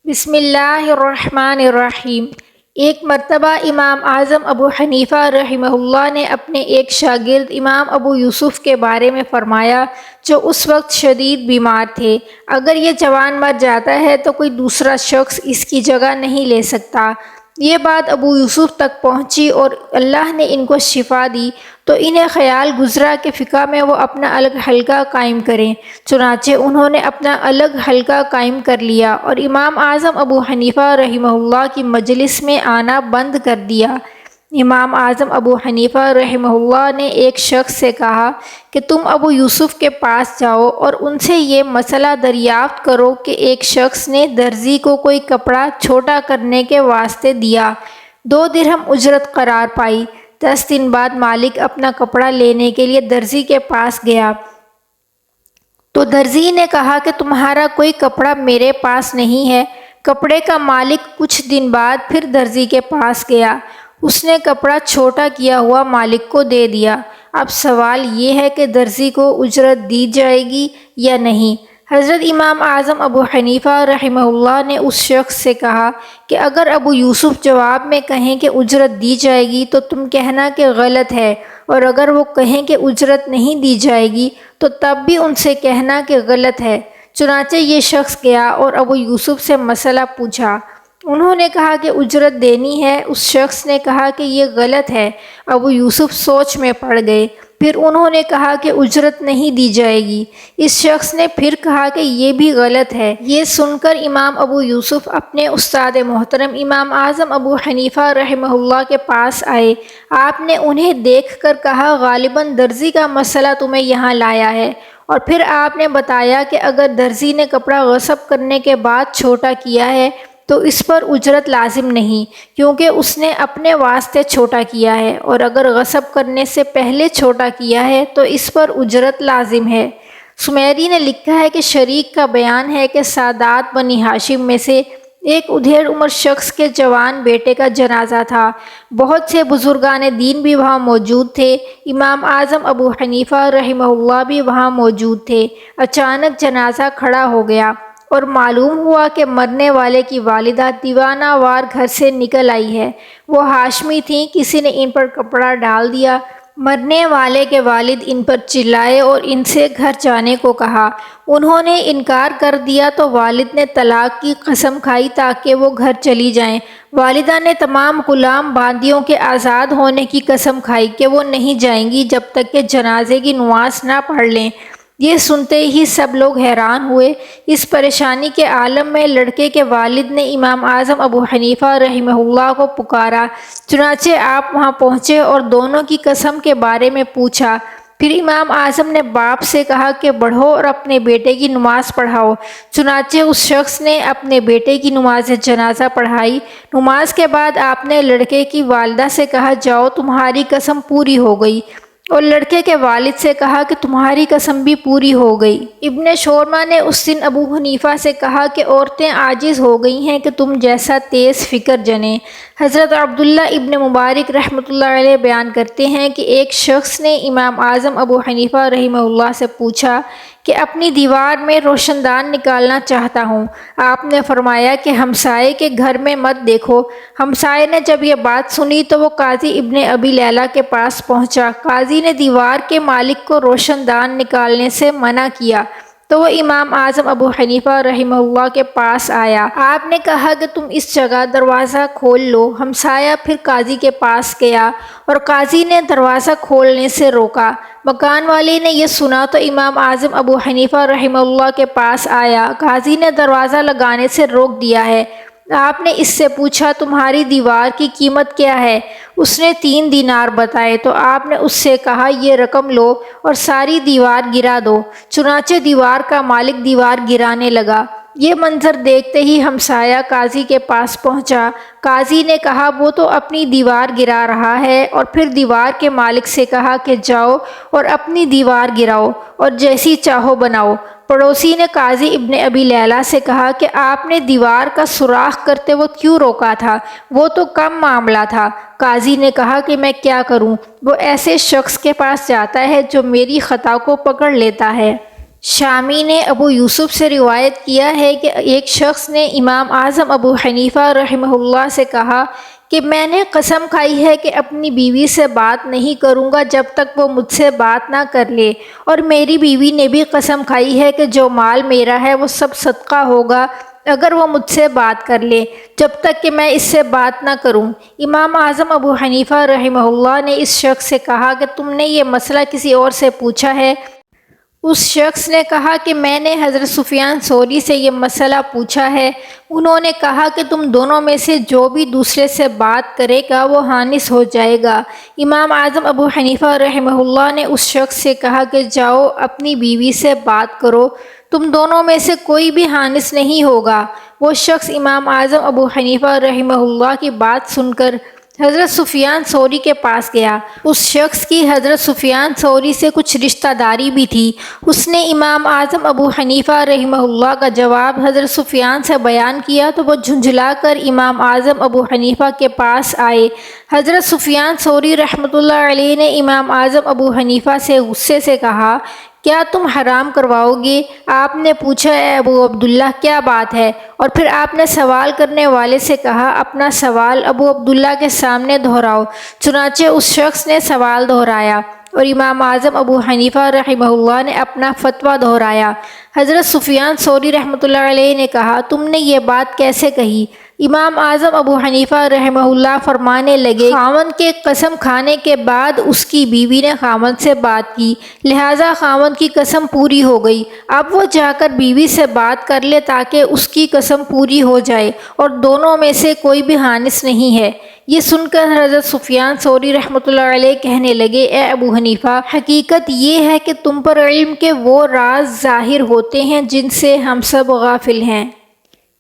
بسم اللہ الرحمن الرحیم۔ ایک مرتبہ امام اعظم ابو حنیفہ رحمہ اللہ نے اپنے ایک شاگرد امام ابو یوسف کے بارے میں فرمایا جو اس وقت شدید بیمار تھے، اگر یہ جوان مر جاتا ہے تو کوئی دوسرا شخص اس کی جگہ نہیں لے سکتا۔ یہ بات ابو یوسف تک پہنچی اور اللہ نے ان کو شفا دی تو انہیں خیال گزرا کہ فقہ میں وہ اپنا الگ حلقہ قائم کریں، چنانچہ انہوں نے اپنا الگ حلقہ قائم کر لیا اور امام اعظم ابو حنیفہ رحمہ اللہ کی مجلس میں آنا بند کر دیا۔ امام اعظم ابو حنیفہ رحمہ اللہ نے ایک شخص سے کہا کہ تم ابو یوسف کے پاس جاؤ اور ان سے یہ مسئلہ دریافت کرو کہ ایک شخص نے درزی کو کوئی کپڑا چھوٹا کرنے کے واسطے دیا، 2 درہم اجرت قرار پائی۔ 10 دن بعد مالک اپنا کپڑا لینے کے لیے درزی کے پاس گیا تو درزی نے کہا کہ تمہارا کوئی کپڑا میرے پاس نہیں ہے۔ کپڑے کا مالک کچھ دن بعد پھر درزی کے پاس گیا، اس نے کپڑا چھوٹا کیا ہوا مالک کو دے دیا۔ اب سوال یہ ہے کہ درزی کو اجرت دی جائے گی یا نہیں؟ حضرت امام اعظم ابو حنیفہ رحمہ اللہ نے اس شخص سے کہا کہ اگر ابو یوسف جواب میں کہیں کہ اجرت دی جائے گی تو تم کہنا کہ غلط ہے، اور اگر وہ کہیں کہ اجرت نہیں دی جائے گی تو تب بھی ان سے کہنا کہ غلط ہے۔ چنانچہ یہ شخص گیا اور ابو یوسف سے مسئلہ پوچھا۔ انہوں نے کہا کہ اجرت دینی ہے۔ اس شخص نے کہا کہ یہ غلط ہے۔ ابو یوسف سوچ میں پڑ گئے۔ پھر انہوں نے کہا کہ اجرت نہیں دی جائے گی۔ اس شخص نے پھر کہا کہ یہ بھی غلط ہے۔ یہ سن کر امام ابو یوسف اپنے استاد محترم امام اعظم ابو حنیفہ رحمہ اللہ کے پاس آئے۔ آپ نے انہیں دیکھ کر کہا غالباً درزی کا مسئلہ تمہیں یہاں لایا ہے، اور پھر آپ نے بتایا کہ اگر درزی نے کپڑا غصب کرنے کے بعد چھوٹا کیا ہے تو اس پر اجرت لازم نہیں، کیونکہ اس نے اپنے واسطے چھوٹا کیا ہے، اور اگر غصب کرنے سے پہلے چھوٹا کیا ہے تو اس پر اجرت لازم ہے۔ سمیری نے لکھا ہے کہ شریک کا بیان ہے کہ سادات بنی ہاشم میں سے ایک ادھیڑ عمر شخص کے جوان بیٹے کا جنازہ تھا۔ بہت سے بزرگان دین بھی وہاں موجود تھے۔ امام اعظم ابو حنیفہ رحمہ اللہ بھی وہاں موجود تھے۔ اچانک جنازہ کھڑا ہو گیا اور معلوم ہوا کہ مرنے والے کی والدہ دیوانہ وار گھر سے نکل آئی ہے۔ وہ ہاشمی تھیں۔ کسی نے ان پر کپڑا ڈال دیا۔ مرنے والے کے والد ان پر چلائے اور ان سے گھر جانے کو کہا۔ انہوں نے انکار کر دیا تو والد نے طلاق کی قسم کھائی تاکہ وہ گھر چلی جائیں۔ والدہ نے تمام غلام باندیوں کے آزاد ہونے کی قسم کھائی کہ وہ نہیں جائیں گی جب تک کہ جنازے کی نماز نہ پڑھ لیں۔ یہ سنتے ہی سب لوگ حیران ہوئے۔ اس پریشانی کے عالم میں لڑکے کے والد نے امام اعظم ابو حنیفہ رحمہ اللہ کو پکارا۔ چنانچہ آپ وہاں پہنچے اور دونوں کی قسم کے بارے میں پوچھا۔ پھر امام اعظم نے باپ سے کہا کہ بڑھو اور اپنے بیٹے کی نماز پڑھاؤ۔ چنانچہ اس شخص نے اپنے بیٹے کی نماز جنازہ پڑھائی۔ نماز کے بعد آپ نے لڑکے کی والدہ سے کہا جاؤ تمہاری قسم پوری ہو گئی، اور لڑکے کے والد سے کہا کہ تمہاری قسم بھی پوری ہو گئی۔ ابن شورما نے اس دن ابو حنیفہ سے کہا کہ عورتیں عاجز ہو گئی ہیں کہ تم جیسا تیز فکر جنیں۔ حضرت عبداللہ ابن مبارک رحمۃ اللہ علیہ بیان کرتے ہیں کہ ایک شخص نے امام اعظم ابو حنیفہ رحمہ اللہ سے پوچھا کہ اپنی دیوار میں روشن دان نکالنا چاہتا ہوں۔ آپ نے فرمایا کہ ہمسائے کے گھر میں مت دیکھو۔ ہمسائے نے جب یہ بات سنی تو وہ قاضی ابن ابی لیلہ کے پاس پہنچا۔ قاضی نے دیوار کے مالک کو روشن دان نکالنے سے منع کیا تو وہ امام اعظم ابو حنیفہ رحمہ اللہ کے پاس آیا۔ آپ نے کہا کہ تم اس جگہ دروازہ کھول لو۔ ہمسایہ پھر قاضی کے پاس گیا اور قاضی نے دروازہ کھولنے سے روکا۔ مکان والی نے یہ سنا تو امام اعظم ابو حنیفہ رحمہ اللہ کے پاس آیا۔ قاضی نے دروازہ لگانے سے روک دیا ہے۔ آپ نے اس سے پوچھا تمہاری دیوار کی قیمت کیا ہے؟ اس نے 3 دینار بتائے تو آپ نے اس سے کہا یہ رقم لو اور ساری دیوار گرا دو۔ چنانچہ دیوار کا مالک دیوار گرانے لگا۔ یہ منظر دیکھتے ہی ہمسایہ قاضی کے پاس پہنچا۔ قاضی نے کہا وہ تو اپنی دیوار گرا رہا ہے، اور پھر دیوار کے مالک سے کہا کہ جاؤ اور اپنی دیوار گراؤ اور جیسی چاہو بناؤ۔ پڑوسی نے قاضی ابن ابی لیلہ سے کہا کہ آپ نے دیوار کا سوراخ کرتے وقت کیوں روکا تھا؟ وہ تو کم معاملہ تھا۔ قاضی نے کہا کہ میں کیا کروں؟ وہ ایسے شخص کے پاس جاتا ہے جو میری خطا کو پکڑ لیتا ہے۔ شامی نے ابو یوسف سے روایت کیا ہے کہ ایک شخص نے امام اعظم ابو حنیفہ رحمہ اللہ سے کہا کہ میں نے قسم کھائی ہے کہ اپنی بیوی سے بات نہیں کروں گا جب تک وہ مجھ سے بات نہ کر لے، اور میری بیوی نے بھی قسم کھائی ہے کہ جو مال میرا ہے وہ سب صدقہ ہوگا اگر وہ مجھ سے بات کر لے، جب تک کہ میں اس سے بات نہ کروں۔ امام اعظم ابو حنیفہ رحمہ اللہ نے اس شخص سے کہا کہ تم نے یہ مسئلہ کسی اور سے پوچھا ہے؟ اس شخص نے کہا کہ میں نے حضرت سفیان ثوری سے یہ مسئلہ پوچھا ہے۔ انہوں نے کہا کہ تم دونوں میں سے جو بھی دوسرے سے بات کرے گا وہ حانث ہو جائے گا۔ امام اعظم ابو حنیفہ رحمہ اللہ نے اس شخص سے کہا کہ جاؤ اپنی بیوی سے بات کرو، تم دونوں میں سے کوئی بھی حانث نہیں ہوگا۔ وہ شخص امام اعظم ابو حنیفہ رحمہ اللہ کی بات سن کر حضرت سفیان ثوری کے پاس گیا۔ اس شخص کی حضرت سفیان ثوری سے کچھ رشتہ داری بھی تھی۔ اس نے امام اعظم ابو حنیفہ رحمہ اللہ کا جواب حضرت سفیان سے بیان کیا تو وہ جھنجھلا کر امام اعظم ابو حنیفہ کے پاس آئے۔ حضرت سفیان ثوری رحمۃ اللہ علیہ نے امام اعظم ابو حنیفہ سے غصے سے کہا، کیا تم حرام کرواؤ گے؟ آپ نے پوچھا اے ابو عبداللہ کیا بات ہے؟ اور پھر آپ نے سوال کرنے والے سے کہا اپنا سوال ابو عبداللہ کے سامنے دہراؤ۔ چنانچہ اس شخص نے سوال دہرایا اور امام اعظم ابو حنیفہ رحمہ اللہ نے اپنا فتویٰ دہرایا۔ حضرت سفیان ثوری رحمۃ اللہ علیہ نے کہا، تم نے یہ بات کیسے کہی؟ امام اعظم ابو حنیفہ رحمہ اللہ فرمانے لگے، خاوند کے قسم کھانے کے بعد اس کی بیوی نے خاوند سے بات کی، لہٰذا خاوند کی قسم پوری ہو گئی۔ اب وہ جا کر بیوی سے بات کر لے تاکہ اس کی قسم پوری ہو جائے اور دونوں میں سے کوئی بھی حانث نہیں ہے۔ یہ سن کر حضرت سفیان ثوری رحمۃ اللہ علیہ کہنے لگے، اے ابو حنیفہ، حقیقت یہ ہے کہ تم پر علم کے وہ راز ظاہر ہوتے ہیں جن سے ہم سب غافل ہیں۔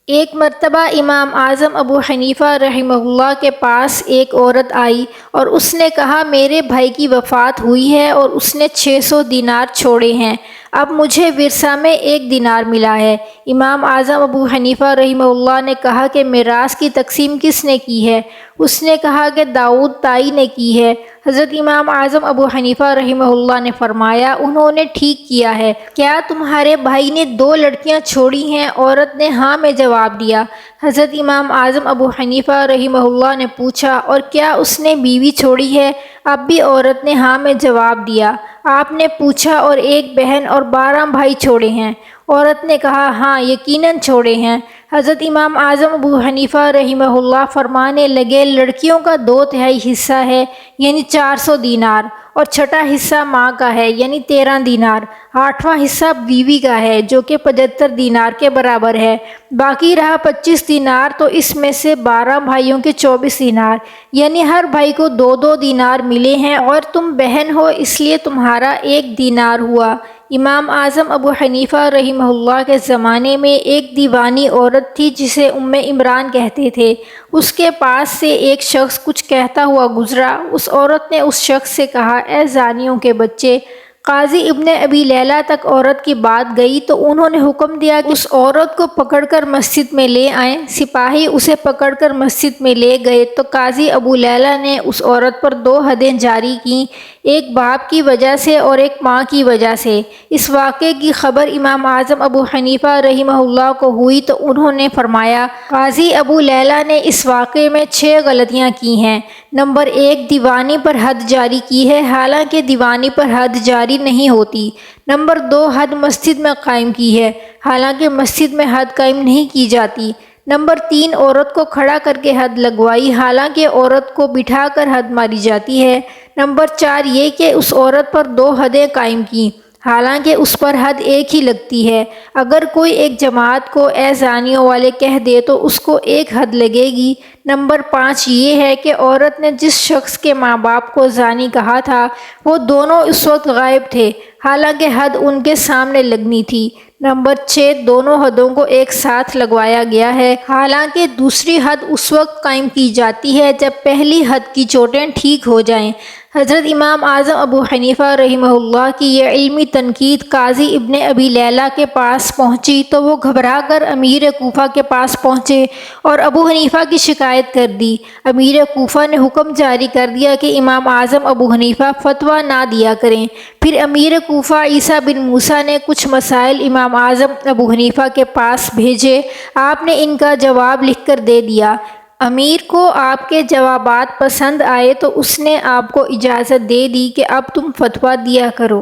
ایک مرتبہ امام اعظم ابو حنیفہ رحمہ اللہ کے پاس ایک عورت آئی اور اس نے کہا، میرے بھائی کی وفات ہوئی ہے اور اس نے 600 دینار چھوڑے ہیں، اب مجھے ورثہ میں 1 دینار ملا ہے۔ امام اعظم ابو حنیفہ رحمہ اللہ نے کہا کہ میراث کی تقسیم کس نے کی ہے؟ اس نے کہا کہ داؤد طائی نے کی ہے۔ حضرت امام اعظم ابو حنیفہ رحمہ اللہ نے فرمایا، انہوں نے ٹھیک کیا ہے۔ کیا تمہارے بھائی نے 2 لڑکیاں چھوڑی ہیں؟ عورت نے ہاں میں جواب دیا۔ حضرت امام اعظم ابو حنیفہ رحمہ اللہ نے پوچھا، اور کیا اس نے بیوی چھوڑی ہے؟ اب بھی عورت نے ہاں میں جواب دیا۔ آپ نے پوچھا، اور 1 بہن اور 12 بھائی چھوڑے ہیں؟ عورت نے کہا، ہاں یقیناً چھوڑے ہیں۔ حضرت امام اعظم ابو حنیفہ رحمہ اللہ فرمانے لگے، لڑکیوں کا 2/3 حصہ ہے یعنی 400 دینار، اور 6واں حصہ ماں کا ہے یعنی 13 دینار، 8واں حصہ بیوی کا ہے جو کہ 75 دینار کے برابر ہے، باقی رہا 25 دینار، تو اس میں سے 12 بھائیوں کے 24 دینار، یعنی ہر بھائی کو 2 دینار ملے ہیں، اور تم بہن ہو اس لیے تمہارا 1 دینار ہوا۔ امام اعظم ابو حنیفہ رحمہ اللہ کے زمانے میں ایک دیوانی عورت تھی جسے عمران کہتے تھے۔ اس کے پاس سے ایک شخص کچھ کہتا ہوا گزرا۔ اس عورت نے اس شخص سے کہا، اے زانیوں کے بچے! قاضی ابن ابی لیلہ تک عورت کی بات گئی تو انہوں نے حکم دیا کہ اس عورت کو پکڑ کر مسجد میں لے آئیں۔ سپاہی اسے پکڑ کر مسجد میں لے گئے تو قاضی ابو لیلہ نے اس عورت پر 2 حدیں جاری کیں، ایک باپ کی وجہ سے اور ایک ماں کی وجہ سے۔ اس واقعے کی خبر امام اعظم ابو حنیفہ رحمہ اللہ کو ہوئی تو انہوں نے فرمایا، قاضی ابو لیلہ نے اس واقعے میں 6 غلطیاں کی ہیں۔ نمبر 1، دیوانی پر حد جاری کی ہے حالانکہ دیوانی پر حد جاری نہیں ہوتی۔ نمبر 2، حد مسجد میں قائم کی ہے حالانکہ مسجد میں حد قائم نہیں کی جاتی۔ نمبر 3، عورت کو کھڑا کر کے حد لگوائی حالانکہ عورت کو بٹھا کر حد ماری جاتی ہے۔ نمبر 4، یہ کہ اس عورت پر 2 حدیں قائم کیں حالانکہ اس پر حد ایک ہی لگتی ہے۔ اگر کوئی ایک جماعت کو اے زانیوں والے کہہ دے تو اس کو 1 حد لگے گی۔ نمبر 5، یہ ہے کہ عورت نے جس شخص کے ماں باپ کو زانی کہا تھا وہ دونوں اس وقت غائب تھے حالانکہ حد ان کے سامنے لگنی تھی۔ نمبر 6، دونوں حدوں کو ایک ساتھ لگوایا گیا ہے حالانکہ دوسری حد اس وقت قائم کی جاتی ہے جب پہلی حد کی چوٹیں ٹھیک ہو جائیں۔ حضرت امام اعظم ابو حنیفہ رحمہ اللہ کی یہ علمی تنقید قاضی ابن ابی لیلہ کے پاس پہنچی تو وہ گھبرا کر امیر کوفہ کے پاس پہنچے اور ابو حنیفہ کی شکایت کر دی۔ امیر کوفہ نے حکم جاری کر دیا کہ امام اعظم ابو حنیفہ فتویٰ نہ دیا کریں۔ پھر امیر کوفہ عیسیٰ بن موسیٰ نے کچھ مسائل امام اعظم ابو حنیفہ کے پاس بھیجے، آپ نے ان کا جواب لکھ کر دے دیا۔ امیر کو آپ کے جوابات پسند آئے تو اس نے آپ کو اجازت دے دی کہ اب تم فتویٰ دیا کرو۔